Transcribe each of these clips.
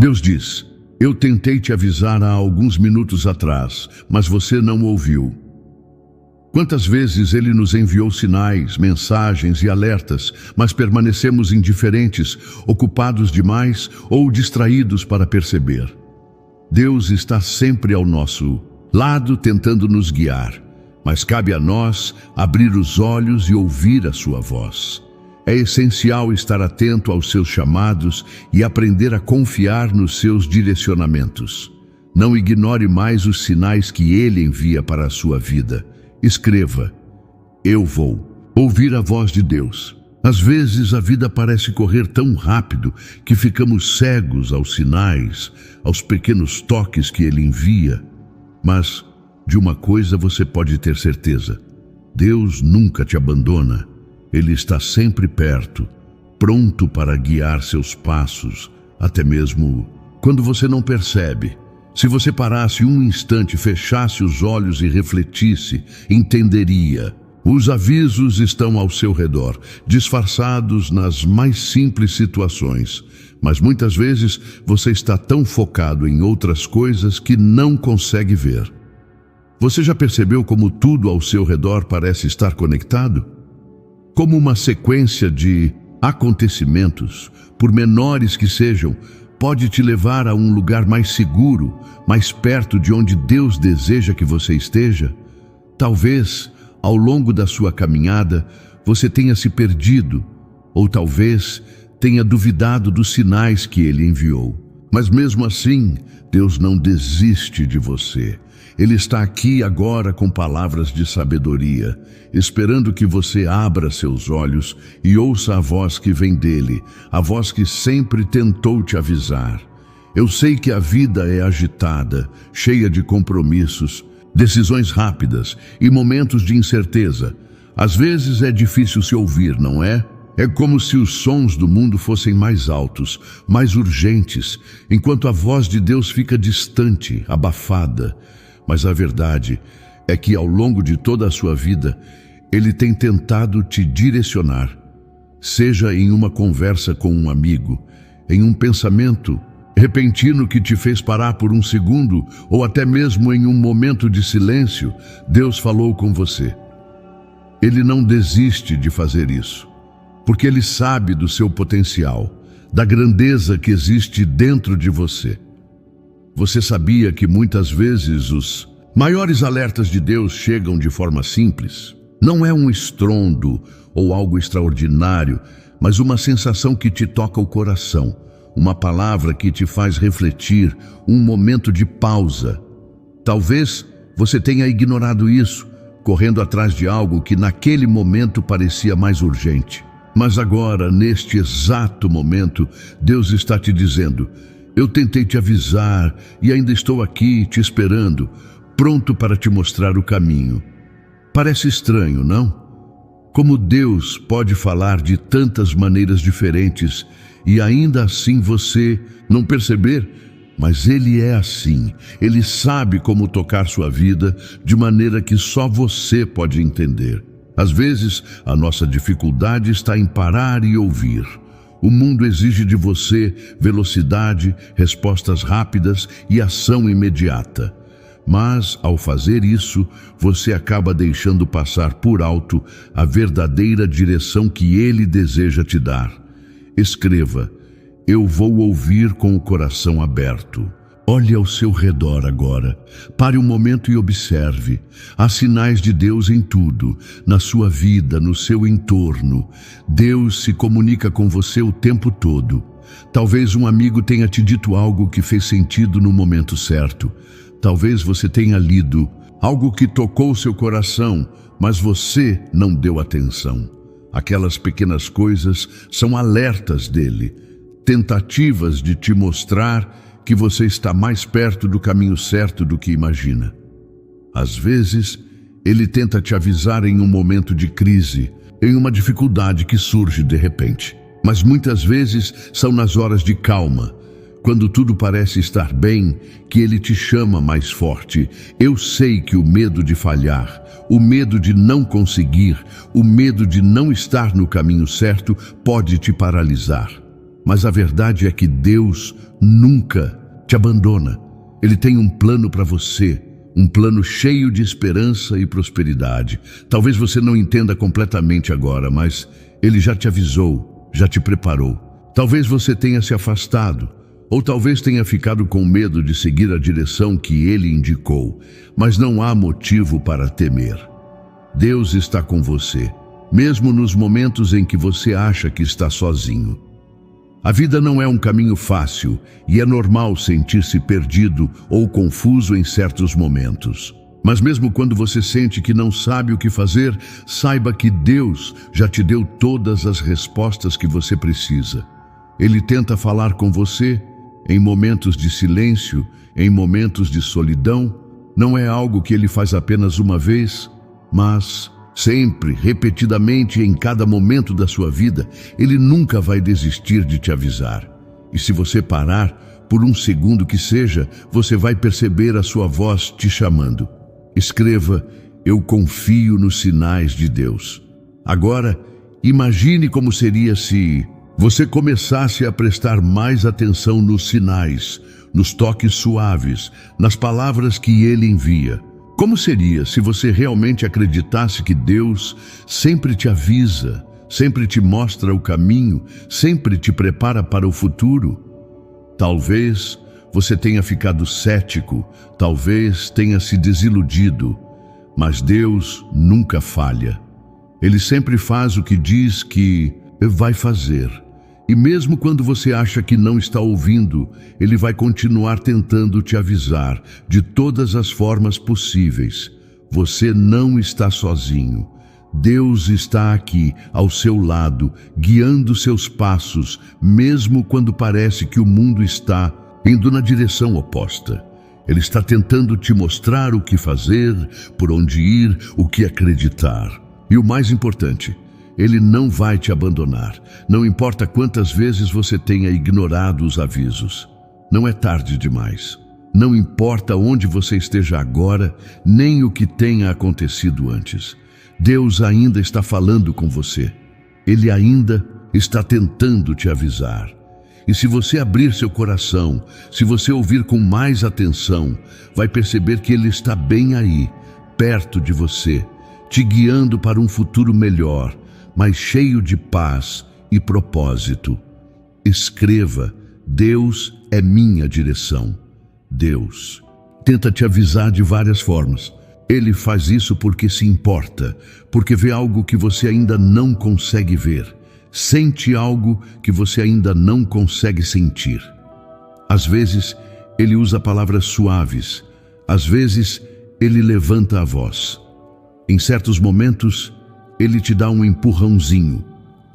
Deus diz: eu tentei te avisar há alguns minutos atrás, mas você não ouviu. Quantas vezes Ele nos enviou sinais, mensagens e alertas, mas permanecemos indiferentes, ocupados demais ou distraídos para perceber. Deus está sempre ao nosso lado tentando nos guiar, mas cabe a nós abrir os olhos e ouvir a sua voz. É essencial estar atento aos seus chamados e aprender a confiar nos seus direcionamentos. Não ignore mais os sinais que Ele envia para a sua vida. Escreva: eu vou ouvir a voz de Deus. Às vezes a vida parece correr tão rápido que ficamos cegos aos sinais, aos pequenos toques que Ele envia. Mas de uma coisa você pode ter certeza: Deus nunca te abandona. Ele está sempre perto, pronto para guiar seus passos, até mesmo quando você não percebe. Se você parasse um instante, fechasse os olhos e refletisse, entenderia. Os avisos estão ao seu redor, disfarçados nas mais simples situações. Mas muitas vezes você está tão focado em outras coisas que não consegue ver. Você já percebeu como tudo ao seu redor parece estar conectado? Como uma sequência de acontecimentos, por menores que sejam, pode te levar a um lugar mais seguro, mais perto de onde Deus deseja que você esteja? Talvez, ao longo da sua caminhada, você tenha se perdido, ou talvez tenha duvidado dos sinais que Ele enviou. Mas mesmo assim, Deus não desiste de você. Ele está aqui agora com palavras de sabedoria, esperando que você abra seus olhos e ouça a voz que vem dele, a voz que sempre tentou te avisar. Eu sei que a vida é agitada, cheia de compromissos, decisões rápidas e momentos de incerteza. Às vezes é difícil se ouvir, não é? É como se os sons do mundo fossem mais altos, mais urgentes, enquanto a voz de Deus fica distante, abafada. Mas a verdade é que ao longo de toda a sua vida, Ele tem tentado te direcionar. Seja em uma conversa com um amigo, em um pensamento repentino que te fez parar por um segundo, ou até mesmo em um momento de silêncio, Deus falou com você. Ele não desiste de fazer isso, porque Ele sabe do seu potencial, da grandeza que existe dentro de você. Você sabia que muitas vezes os maiores alertas de Deus chegam de forma simples? Não é um estrondo ou algo extraordinário, mas uma sensação que te toca o coração, uma palavra que te faz refletir, um momento de pausa. Talvez você tenha ignorado isso, correndo atrás de algo que naquele momento parecia mais urgente. Mas agora, neste exato momento, Deus está te dizendo: eu tentei te avisar e ainda estou aqui te esperando, pronto para te mostrar o caminho. Parece estranho, não? Como Deus pode falar de tantas maneiras diferentes e ainda assim você não perceber? Mas Ele é assim. Ele sabe como tocar sua vida de maneira que só você pode entender. Às vezes, a nossa dificuldade está em parar e ouvir. O mundo exige de você velocidade, respostas rápidas e ação imediata. Mas, ao fazer isso, você acaba deixando passar por alto a verdadeira direção que Ele deseja te dar. Escreva: eu vou ouvir com o coração aberto. Olhe ao seu redor agora. Pare um momento e observe. Há sinais de Deus em tudo, na sua vida, no seu entorno. Deus se comunica com você o tempo todo. Talvez um amigo tenha te dito algo que fez sentido no momento certo. Talvez você tenha lido algo que tocou seu coração, mas você não deu atenção. Aquelas pequenas coisas são alertas dele, tentativas de te mostrar que você está mais perto do caminho certo do que imagina. Às vezes, Ele tenta te avisar em um momento de crise, em uma dificuldade que surge de repente. Mas muitas vezes são nas horas de calma, quando tudo parece estar bem, que Ele te chama mais forte. Eu sei que o medo de falhar, o medo de não conseguir, o medo de não estar no caminho certo pode te paralisar. Mas a verdade é que Deus nunca te abandona. Ele tem um plano para você, um plano cheio de esperança e prosperidade. Talvez você não entenda completamente agora, mas Ele já te avisou, já te preparou. Talvez você tenha se afastado, ou talvez tenha ficado com medo de seguir a direção que Ele indicou, mas não há motivo para temer. Deus está com você, mesmo nos momentos em que você acha que está sozinho. A vida não é um caminho fácil e é normal sentir-se perdido ou confuso em certos momentos. Mas mesmo quando você sente que não sabe o que fazer, saiba que Deus já te deu todas as respostas que você precisa. Ele tenta falar com você em momentos de silêncio, em momentos de solidão. Não é algo que Ele faz apenas uma vez, mas sempre, repetidamente, em cada momento da sua vida. Ele nunca vai desistir de te avisar. E se você parar, por um segundo que seja, você vai perceber a sua voz te chamando. Escreva: eu confio nos sinais de Deus. Agora, imagine como seria se você começasse a prestar mais atenção nos sinais, nos toques suaves, nas palavras que Ele envia. Como seria se você realmente acreditasse que Deus sempre te avisa, sempre te mostra o caminho, sempre te prepara para o futuro? Talvez você tenha ficado cético, talvez tenha se desiludido, mas Deus nunca falha. Ele sempre faz o que diz que vai fazer. E mesmo quando você acha que não está ouvindo, Ele vai continuar tentando te avisar de todas as formas possíveis. Você não está sozinho. Deus está aqui, ao seu lado, guiando seus passos, mesmo quando parece que o mundo está indo na direção oposta. Ele está tentando te mostrar o que fazer, por onde ir, o que acreditar. E o mais importante, Ele não vai te abandonar, não importa quantas vezes você tenha ignorado os avisos. Não é tarde demais. Não importa onde você esteja agora, nem o que tenha acontecido antes. Deus ainda está falando com você. Ele ainda está tentando te avisar. E se você abrir seu coração, se você ouvir com mais atenção, vai perceber que Ele está bem aí, perto de você, te guiando para um futuro melhor, mas cheio de paz e propósito. Escreva: Deus é minha direção. Deus tenta te avisar de várias formas. Ele faz isso porque se importa, porque vê algo que você ainda não consegue ver, sente algo que você ainda não consegue sentir. Às vezes, Ele usa palavras suaves, às vezes, Ele levanta a voz. Em certos momentos, Ele te dá um empurrãozinho,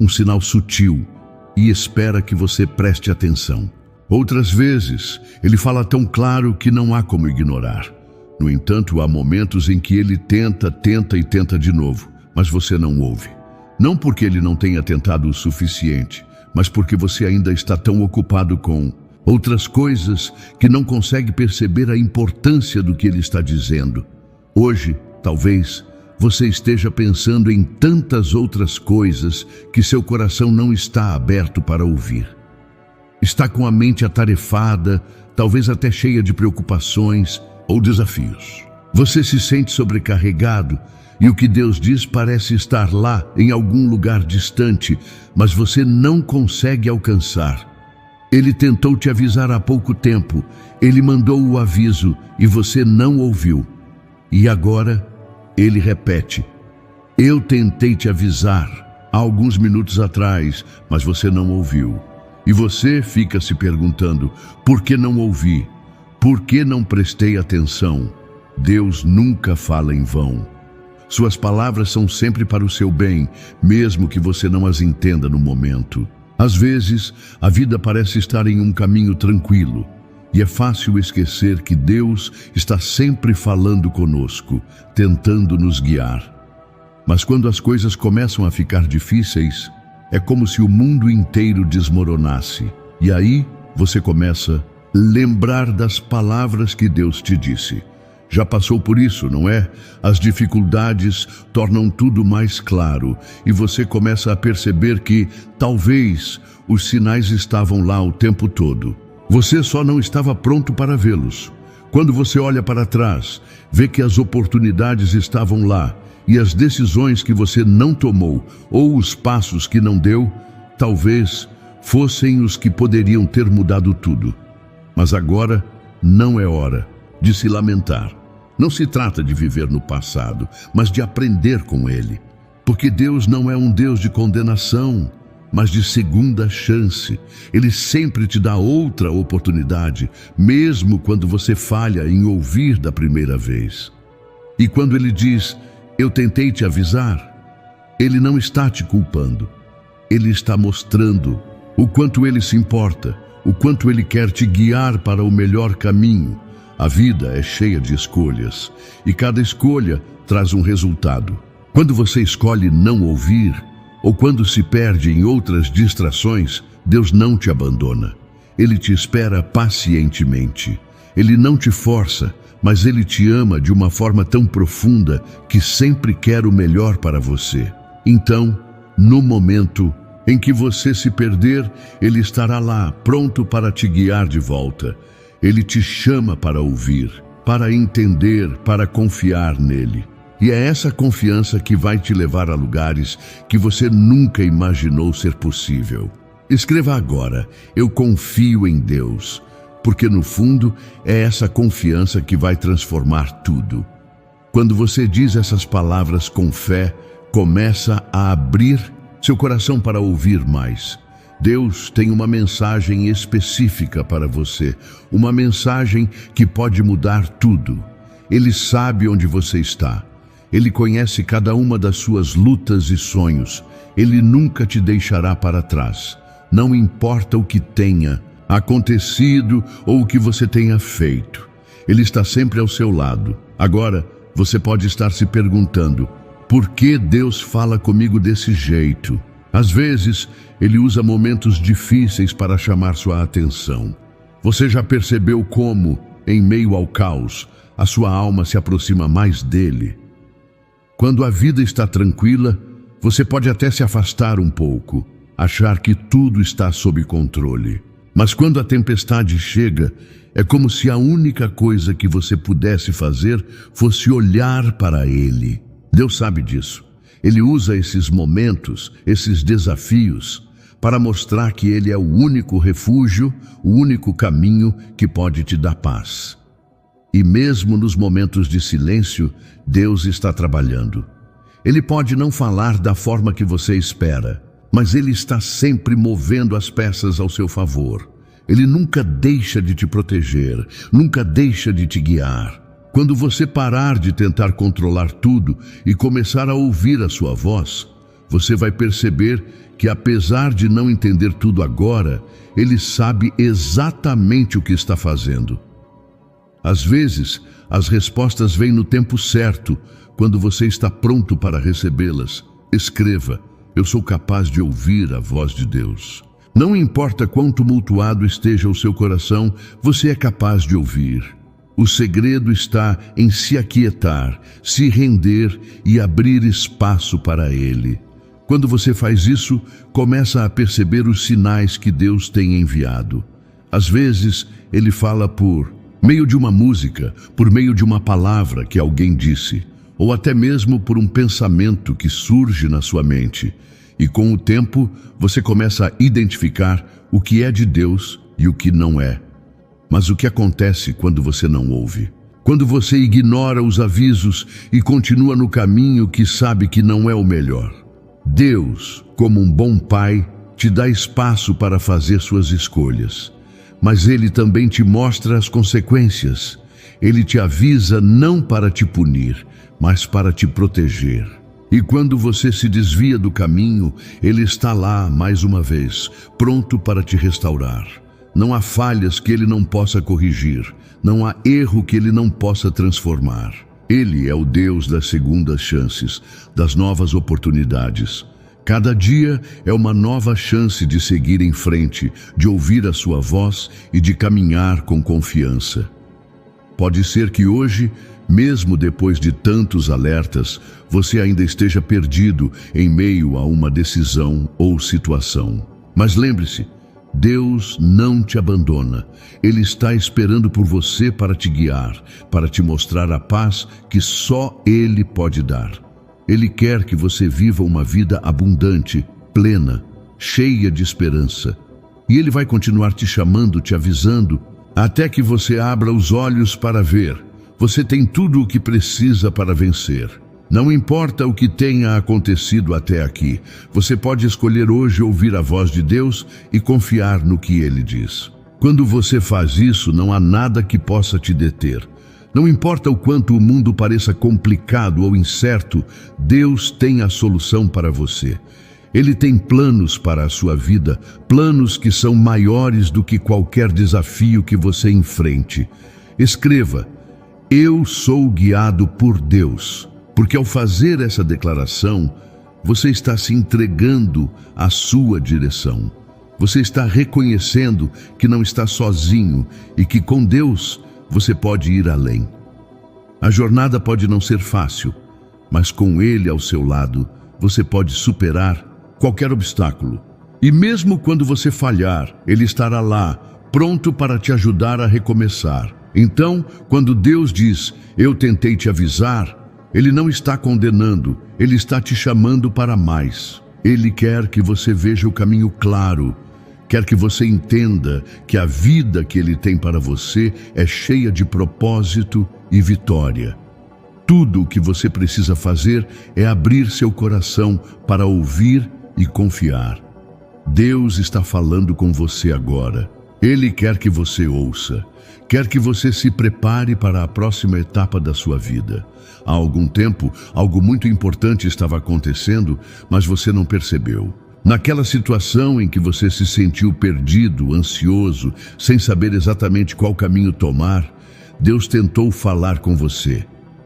um sinal sutil, e espera que você preste atenção. Outras vezes, Ele fala tão claro que não há como ignorar. No entanto, há momentos em que Ele tenta e tenta de novo, mas você não ouve. Não porque Ele não tenha tentado o suficiente, mas porque você ainda está tão ocupado com outras coisas que não consegue perceber a importância do que Ele está dizendo. Hoje, talvez, você esteja pensando em tantas outras coisas que seu coração não está aberto para ouvir. Está com a mente atarefada, talvez até cheia de preocupações ou desafios. Você se sente sobrecarregado e o que Deus diz parece estar lá em algum lugar distante, mas você não consegue alcançar. Ele tentou te avisar há pouco tempo, Ele mandou o aviso e você não ouviu. E agora, Ele repete: eu tentei te avisar há alguns minutos atrás, mas você não ouviu. E você fica se perguntando: por que não ouvi? Por que não prestei atenção? Deus nunca fala em vão. Suas palavras são sempre para o seu bem, mesmo que você não as entenda no momento. Às vezes, a vida parece estar em um caminho tranquilo, e é fácil esquecer que Deus está sempre falando conosco, tentando nos guiar. Mas quando as coisas começam a ficar difíceis, é como se o mundo inteiro desmoronasse. E aí você começa a lembrar das palavras que Deus te disse. Já passou por isso, não é? As dificuldades tornam tudo mais claro e você começa a perceber que, talvez, os sinais estavam lá o tempo todo. Você só não estava pronto para vê-los. Quando você olha para trás, vê que as oportunidades estavam lá e as decisões que você não tomou ou os passos que não deu, talvez fossem os que poderiam ter mudado tudo. Mas agora não é hora de se lamentar. Não se trata de viver no passado, mas de aprender com ele. Porque Deus não é um Deus de condenação, mas de segunda chance. Ele sempre te dá outra oportunidade, mesmo quando você falha em ouvir da primeira vez. E quando ele diz, eu tentei te avisar, ele não está te culpando. Ele está mostrando o quanto ele se importa, o quanto ele quer te guiar para o melhor caminho. A vida é cheia de escolhas e cada escolha traz um resultado. Quando você escolhe não ouvir ou quando se perde em outras distrações, Deus não te abandona. Ele te espera pacientemente. Ele não te força, mas ele te ama de uma forma tão profunda que sempre quer o melhor para você. Então, no momento em que você se perder, ele estará lá, pronto para te guiar de volta. Ele te chama para ouvir, para entender, para confiar nele. E é essa confiança que vai te levar a lugares que você nunca imaginou ser possível. Escreva agora, eu confio em Deus, porque no fundo é essa confiança que vai transformar tudo. Quando você diz essas palavras com fé, começa a abrir seu coração para ouvir mais. Deus tem uma mensagem específica para você, uma mensagem que pode mudar tudo. Ele sabe onde você está. Ele conhece cada uma das suas lutas e sonhos. Ele nunca te deixará para trás. Não importa o que tenha acontecido ou o que você tenha feito. Ele está sempre ao seu lado. Agora, você pode estar se perguntando, por que Deus fala comigo desse jeito? Às vezes, ele usa momentos difíceis para chamar sua atenção. Você já percebeu como, em meio ao caos, a sua alma se aproxima mais dele? Quando a vida está tranquila, você pode até se afastar um pouco, achar que tudo está sob controle. Mas quando a tempestade chega, é como se a única coisa que você pudesse fazer fosse olhar para ele. Deus sabe disso. Ele usa esses momentos, esses desafios, para mostrar que ele é o único refúgio, o único caminho que pode te dar paz. E mesmo nos momentos de silêncio, Deus está trabalhando. Ele pode não falar da forma que você espera, mas ele está sempre movendo as peças ao seu favor. Ele nunca deixa de te proteger, nunca deixa de te guiar. Quando você parar de tentar controlar tudo e começar a ouvir a sua voz, você vai perceber que, apesar de não entender tudo agora, ele sabe exatamente o que está fazendo. Às vezes, as respostas vêm no tempo certo, quando você está pronto para recebê-las. Escreva, eu sou capaz de ouvir a voz de Deus. Não importa quão tumultuado esteja o seu coração, você é capaz de ouvir. O segredo está em se aquietar, se render e abrir espaço para ele. Quando você faz isso, começa a perceber os sinais que Deus tem enviado. Às vezes, ele fala por meio de uma música, por meio de uma palavra que alguém disse, ou até mesmo por um pensamento que surge na sua mente. E com o tempo, você começa a identificar o que é de Deus e o que não é. Mas o que acontece quando você não ouve? Quando você ignora os avisos e continua no caminho que sabe que não é o melhor? Deus, como um bom pai, te dá espaço para fazer suas escolhas. Mas ele também te mostra as consequências. Ele te avisa não para te punir, mas para te proteger. E quando você se desvia do caminho, ele está lá mais uma vez, pronto para te restaurar. Não há falhas que ele não possa corrigir, não há erro que ele não possa transformar. Ele é o Deus das segundas chances, das novas oportunidades. Cada dia é uma nova chance de seguir em frente, de ouvir a sua voz e de caminhar com confiança. Pode ser que hoje, mesmo depois de tantos alertas, você ainda esteja perdido em meio a uma decisão ou situação. Mas lembre-se, Deus não te abandona. Ele está esperando por você para te guiar, para te mostrar a paz que só Ele pode dar. Ele quer que você viva uma vida abundante, plena, cheia de esperança. E Ele vai continuar te chamando, te avisando, até que você abra os olhos para ver. Você tem tudo o que precisa para vencer. Não importa o que tenha acontecido até aqui, você pode escolher hoje ouvir a voz de Deus e confiar no que Ele diz. Quando você faz isso, não há nada que possa te deter. Não importa o quanto o mundo pareça complicado ou incerto, Deus tem a solução para você. Ele tem planos para a sua vida, planos que são maiores do que qualquer desafio que você enfrente. Escreva: eu sou guiado por Deus. Porque ao fazer essa declaração, você está se entregando à sua direção. Você está reconhecendo que não está sozinho e que com Deus você pode ir além. A jornada pode não ser fácil, mas com Ele ao seu lado, você pode superar qualquer obstáculo. E mesmo quando você falhar, Ele estará lá, pronto para te ajudar a recomeçar. Então, quando Deus diz, eu tentei te avisar, Ele não está condenando, Ele está te chamando para mais. Ele quer que você veja o caminho claro, quer que você entenda que a vida que Ele tem para você é cheia de propósito e vitória. Tudo o que você precisa fazer é abrir seu coração para ouvir e confiar. Deus está falando com você agora. Ele quer que você ouça, quer que você se prepare para a próxima etapa da sua vida. Há algum tempo, algo muito importante estava acontecendo, mas você não percebeu. Naquela situação em que você se sentiu perdido, ansioso, sem saber exatamente qual caminho tomar, Deus tentou falar com você.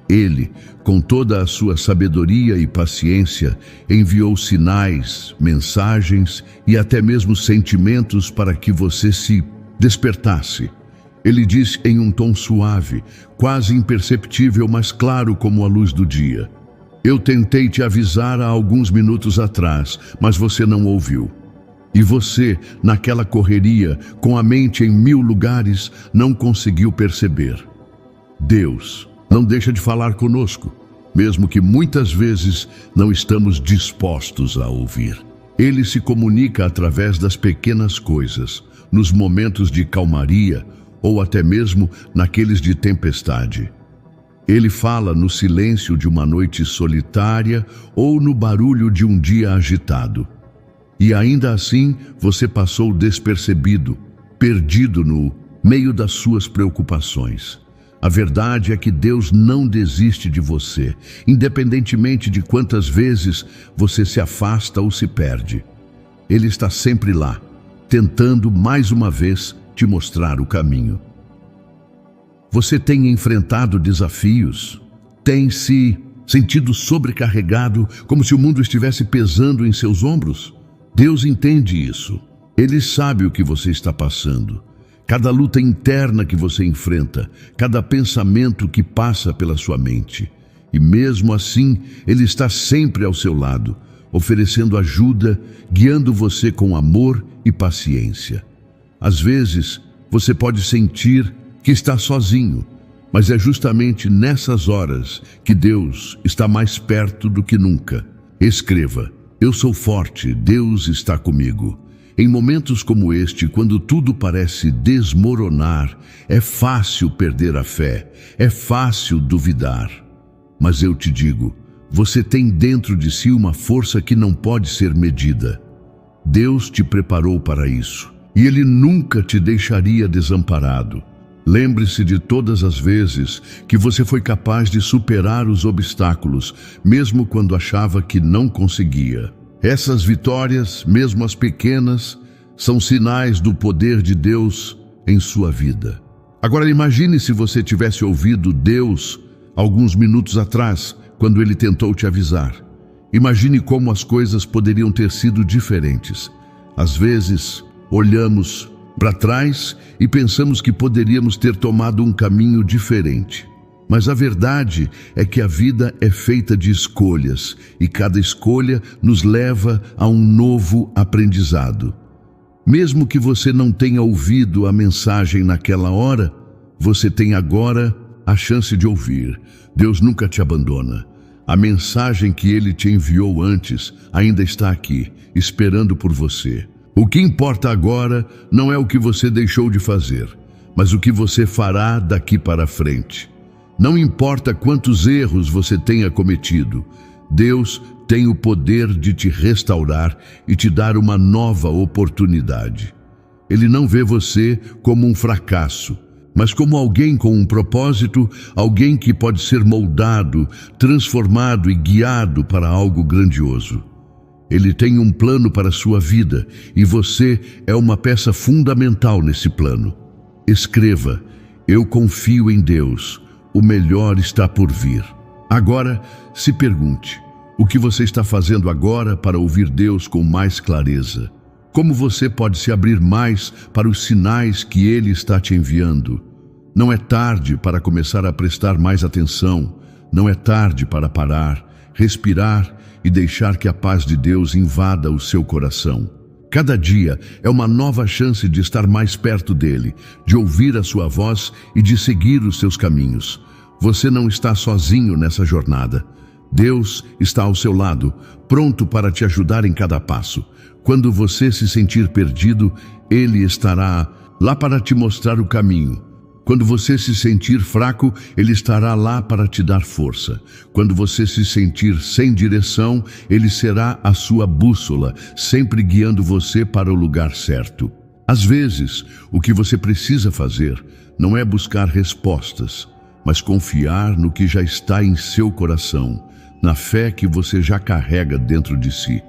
Ele, com toda a sua sabedoria e paciência, enviou sinais, mensagens e até mesmo sentimentos para que você se despertasse. Ele disse em um tom suave, quase imperceptível, mas claro como a luz do dia: eu tentei te avisar há alguns minutos atrás, mas você não ouviu. E você, naquela correria, com a mente em 1000 lugares, não conseguiu perceber. Deus não deixa de falar conosco, mesmo que muitas vezes não estamos dispostos a ouvir. Ele se comunica através das pequenas coisas, nos momentos de calmaria, ou até mesmo naqueles de tempestade. Ele fala no silêncio de uma noite solitária ou no barulho de um dia agitado. E ainda assim, você passou despercebido, perdido no meio das suas preocupações. A verdade é que Deus não desiste de você, independentemente de quantas vezes você se afasta ou se perde. Ele está sempre lá, tentando mais uma vez te mostrar o caminho. Você tem enfrentado desafios, tem se sentido sobrecarregado, como se o mundo estivesse pesando em seus ombros? Deus entende isso. Ele sabe o que você está passando. Cada luta interna que você enfrenta, cada pensamento que passa pela sua mente. E mesmo assim, Ele está sempre ao seu lado, oferecendo ajuda, guiando você com amor e paciência. Às vezes, você pode sentir que está sozinho, mas é justamente nessas horas que Deus está mais perto do que nunca. Escreva: eu sou forte, Deus está comigo. Em momentos como este, quando tudo parece desmoronar, é fácil perder a fé, é fácil duvidar. Mas eu te digo, você tem dentro de si uma força que não pode ser medida. Deus te preparou para isso, e Ele nunca te deixaria desamparado. Lembre-se de todas as vezes que você foi capaz de superar os obstáculos, mesmo quando achava que não conseguia. Essas vitórias, mesmo as pequenas, são sinais do poder de Deus em sua vida. Agora imagine se você tivesse ouvido Deus alguns minutos atrás, quando Ele tentou te avisar. Imagine como as coisas poderiam ter sido diferentes. Às vezes, olhamos para trás e pensamos que poderíamos ter tomado um caminho diferente. Mas a verdade é que a vida é feita de escolhas e cada escolha nos leva a um novo aprendizado. Mesmo que você não tenha ouvido a mensagem naquela hora, você tem agora a chance de ouvir. Deus nunca te abandona. A mensagem que Ele te enviou antes ainda está aqui, esperando por você. O que importa agora não é o que você deixou de fazer, mas o que você fará daqui para frente. Não importa quantos erros você tenha cometido, Deus tem o poder de te restaurar e te dar uma nova oportunidade. Ele não vê você como um fracasso, mas como alguém com um propósito, alguém que pode ser moldado, transformado e guiado para algo grandioso. Ele tem um plano para a sua vida e você é uma peça fundamental nesse plano. Escreva: eu confio em Deus, o melhor está por vir. Agora, se pergunte, o que você está fazendo agora para ouvir Deus com mais clareza? Como você pode se abrir mais para os sinais que Ele está te enviando? Não é tarde para começar a prestar mais atenção, não é tarde para parar, respirar e deixar que a paz de Deus invada o seu coração. Cada dia é uma nova chance de estar mais perto dele, de ouvir a sua voz e de seguir os seus caminhos. Você não está sozinho nessa jornada. Deus está ao seu lado, pronto para te ajudar em cada passo. Quando você se sentir perdido, Ele estará lá para te mostrar o caminho. Quando você se sentir fraco, Ele estará lá para te dar força. Quando você se sentir sem direção, Ele será a sua bússola, sempre guiando você para o lugar certo. Às vezes, o que você precisa fazer não é buscar respostas, mas confiar no que já está em seu coração, na fé que você já carrega dentro de si.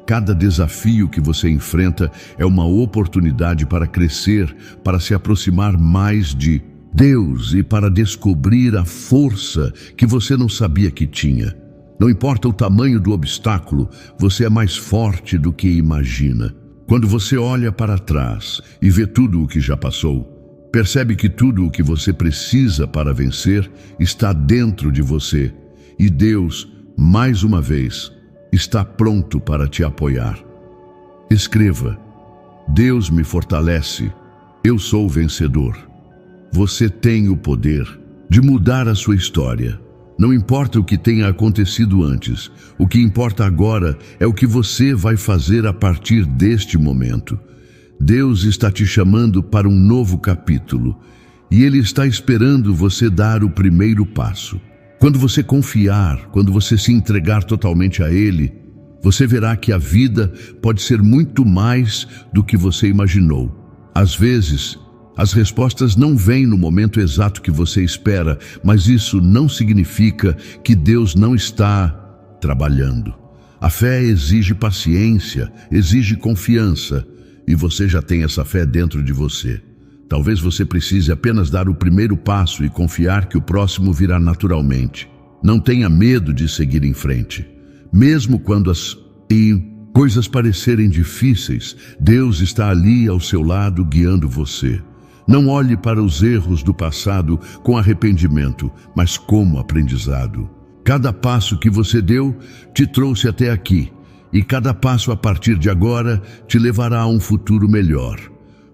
Cada desafio que você enfrenta é uma oportunidade para crescer, para se aproximar mais de Deus e para descobrir a força que você não sabia que tinha. Não importa o tamanho do obstáculo, você é mais forte do que imagina. Quando você olha para trás e vê tudo o que já passou, percebe que tudo o que você precisa para vencer está dentro de você. E Deus, mais uma vez, está pronto para te apoiar. Escreva: Deus me fortalece, eu sou vencedor. Você tem o poder de mudar a sua história. Não importa o que tenha acontecido antes, o que importa agora é o que você vai fazer a partir deste momento. Deus está te chamando para um novo capítulo e Ele está esperando você dar o primeiro passo. Quando você confiar, quando você se entregar totalmente a Ele, você verá que a vida pode ser muito mais do que você imaginou. Às vezes, as respostas não vêm no momento exato que você espera, mas isso não significa que Deus não está trabalhando. A fé exige paciência, exige confiança, e você já tem essa fé dentro de você. Talvez você precise apenas dar o primeiro passo e confiar que o próximo virá naturalmente. Não tenha medo de seguir em frente. Mesmo quando as coisas parecerem difíceis, Deus está ali ao seu lado guiando você. Não olhe para os erros do passado com arrependimento, mas como aprendizado. Cada passo que você deu te trouxe até aqui, e cada passo a partir de agora te levará a um futuro melhor.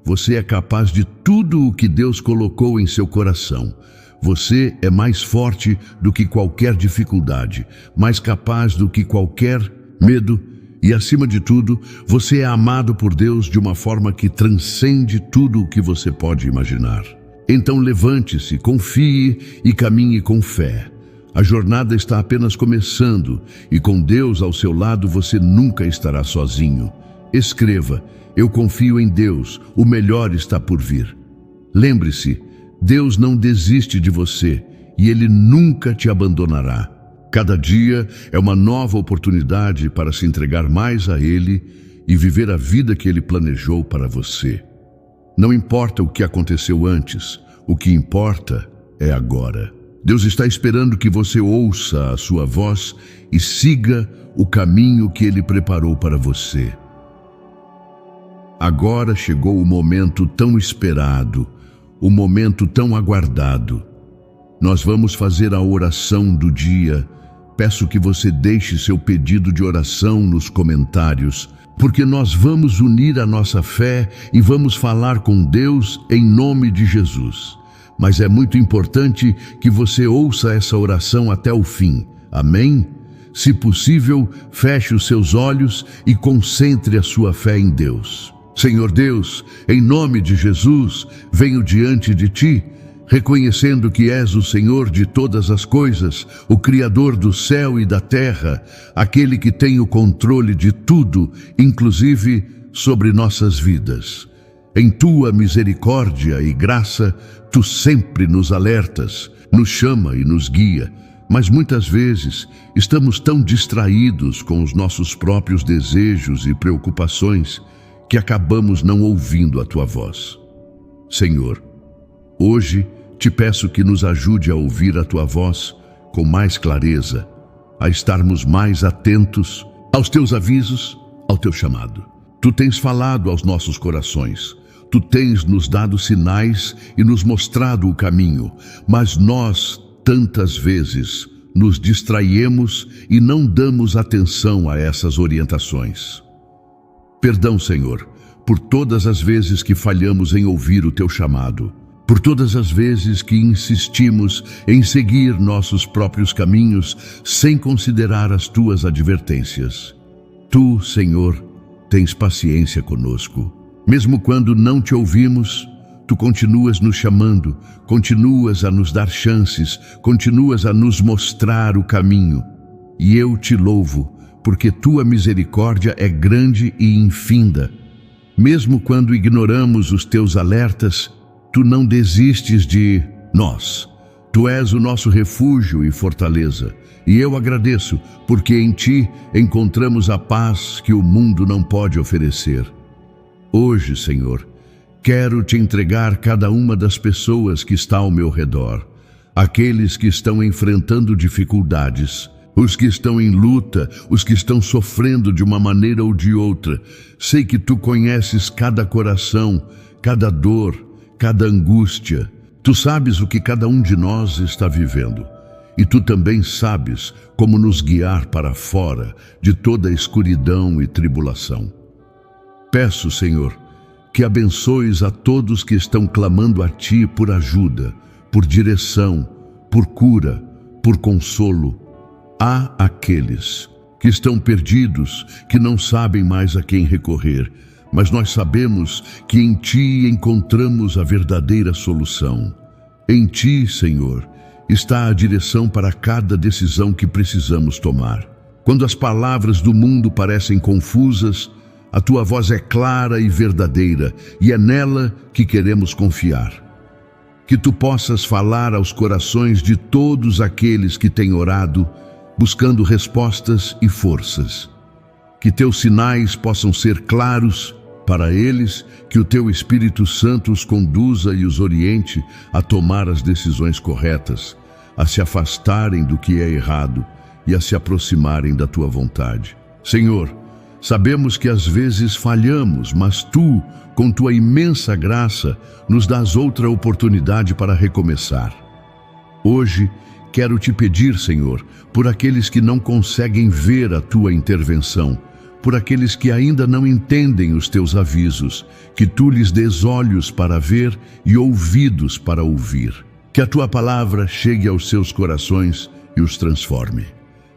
Você é capaz de tudo o que Deus colocou em seu coração. Você é mais forte do que qualquer dificuldade, mais capaz do que qualquer medo e, acima de tudo, você é amado por Deus de uma forma que transcende tudo o que você pode imaginar. Então levante-se, confie e caminhe com fé. A jornada está apenas começando e com Deus ao seu lado você nunca estará sozinho. Escreva: eu confio em Deus, o melhor está por vir. Lembre-se, Deus não desiste de você e Ele nunca te abandonará. Cada dia é uma nova oportunidade para se entregar mais a Ele e viver a vida que Ele planejou para você. Não importa o que aconteceu antes, o que importa é agora. Deus está esperando que você ouça a sua voz e siga o caminho que Ele preparou para você. agora chegou o momento tão esperado, o momento tão aguardado. Nós vamos fazer a oração do dia. Peço que você deixe seu pedido de oração nos comentários, porque nós vamos unir a nossa fé e vamos falar com Deus em nome de Jesus. Mas é muito importante que você ouça essa oração até o fim. Amém? Se possível, feche os seus olhos e concentre a sua fé em Deus. Senhor Deus, em nome de Jesus, venho diante de Ti, reconhecendo que és o Senhor de todas as coisas, o Criador do céu e da terra, aquele que tem o controle de tudo, inclusive sobre nossas vidas. Em Tua misericórdia e graça, Tu sempre nos alertas, nos chama e nos guia, mas muitas vezes estamos tão distraídos com os nossos próprios desejos e preocupações que acabamos não ouvindo a Tua voz. Senhor, hoje Te peço que nos ajude a ouvir a Tua voz com mais clareza, a estarmos mais atentos aos Teus avisos, ao Teu chamado. Tu tens falado aos nossos corações, Tu tens nos dado sinais e nos mostrado o caminho, mas nós, tantas vezes, nos distraímos e não damos atenção a essas orientações. Perdão, Senhor, por todas as vezes que falhamos em ouvir o Teu chamado, por todas as vezes que insistimos em seguir nossos próprios caminhos sem considerar as Tuas advertências. Tu, Senhor, tens paciência conosco. Mesmo quando não Te ouvimos, Tu continuas nos chamando, continuas a nos dar chances, continuas a nos mostrar o caminho. E eu Te louvo, porque Tua misericórdia é grande e infinda. Mesmo quando ignoramos os Teus alertas, Tu não desistes de nós. Tu és o nosso refúgio e fortaleza. E eu agradeço, porque em Ti encontramos a paz que o mundo não pode oferecer. Hoje, Senhor, quero Te entregar cada uma das pessoas que está ao meu redor, aqueles que estão enfrentando dificuldades, os que estão em luta, os que estão sofrendo de uma maneira ou de outra. Sei que Tu conheces cada coração, cada dor, cada angústia. Tu sabes o que cada um de nós está vivendo. E Tu também sabes como nos guiar para fora de toda a escuridão e tribulação. Peço, Senhor, que abençoes a todos que estão clamando a Ti por ajuda, por direção, por cura, por consolo. Há aqueles que estão perdidos, que não sabem mais a quem recorrer, mas nós sabemos que em Ti encontramos a verdadeira solução. Em Ti, Senhor, está a direção para cada decisão que precisamos tomar. Quando as palavras do mundo parecem confusas, a Tua voz é clara e verdadeira, e é nela que queremos confiar. Que Tu possas falar aos corações de todos aqueles que têm orado, buscando respostas e forças. Que Teus sinais possam ser claros para eles, que o Teu Espírito Santo os conduza e os oriente a tomar as decisões corretas, a se afastarem do que é errado e a se aproximarem da Tua vontade. Senhor, sabemos que às vezes falhamos, mas Tu, com Tua imensa graça, nos dás outra oportunidade para recomeçar. Hoje, quero Te pedir, Senhor, por aqueles que não conseguem ver a Tua intervenção, por aqueles que ainda não entendem os Teus avisos, que Tu lhes dês olhos para ver e ouvidos para ouvir. Que a Tua palavra chegue aos seus corações e os transforme.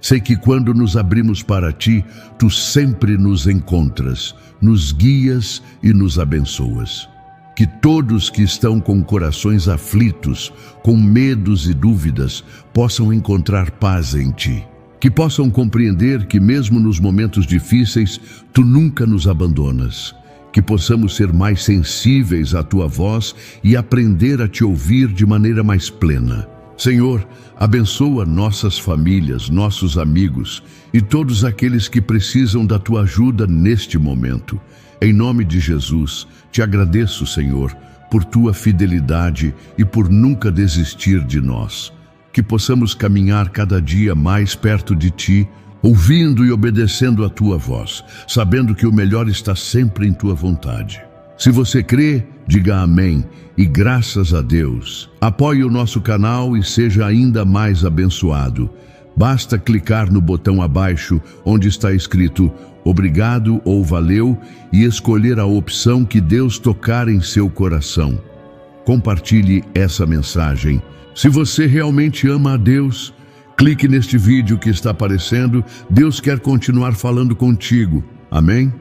Sei que quando nos abrimos para Ti, Tu sempre nos encontras, nos guias e nos abençoas. Que todos que estão com corações aflitos, com medos e dúvidas, possam encontrar paz em Ti. Que possam compreender que mesmo nos momentos difíceis, Tu nunca nos abandonas. Que possamos ser mais sensíveis à Tua voz e aprender a Te ouvir de maneira mais plena. Senhor, abençoa nossas famílias, nossos amigos e todos aqueles que precisam da Tua ajuda neste momento. Em nome de Jesus, Te agradeço, Senhor, por Tua fidelidade e por nunca desistir de nós. Que possamos caminhar cada dia mais perto de Ti, ouvindo e obedecendo a tua voz, sabendo que o melhor está sempre em tua vontade. Se você crê, diga amém e graças a Deus. Apoie o nosso canal e seja ainda mais abençoado. Basta clicar no botão abaixo onde está escrito obrigado ou valeu e escolher a opção que Deus tocar em seu coração. Compartilhe essa mensagem. Se você realmente ama a Deus, clique neste vídeo que está aparecendo. Deus quer continuar falando contigo. Amém?